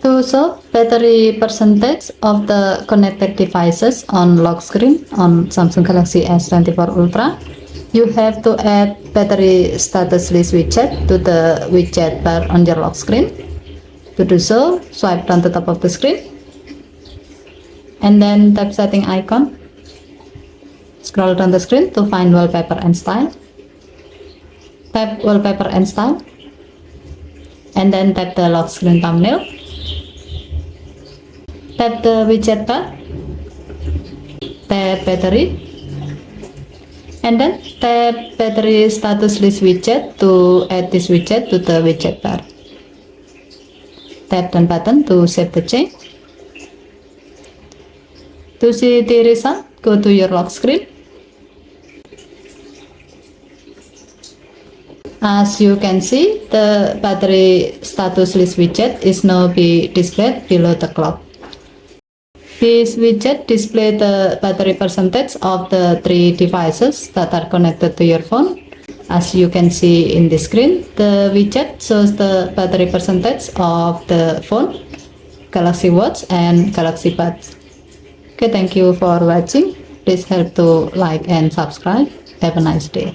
To show battery percentage of the connected devices on lock screen on Samsung Galaxy S24 Ultra, you have to add battery status list widget to the widget bar on your lock screen. To do so, swipe down the top of the screen and then tap setting icon. Scroll down the screen to find wallpaper and style. Tap wallpaper and style and then tap the lock screen thumbnail. Tap the widget bar, tap battery, and then tap battery status list widget to add this widget to the widget bar. Tap done button to save the change. To see the result, go to your lock screen. As you can see, the battery status list widget is now be displayed below the clock. This widget displays the battery percentage of the 3 devices that are connected to your phone. As you can see in the screen, the widget shows the battery percentage of the phone, Galaxy Watch and Galaxy Buds. Okay, thank you for watching. Please help to like and subscribe. Have a nice day.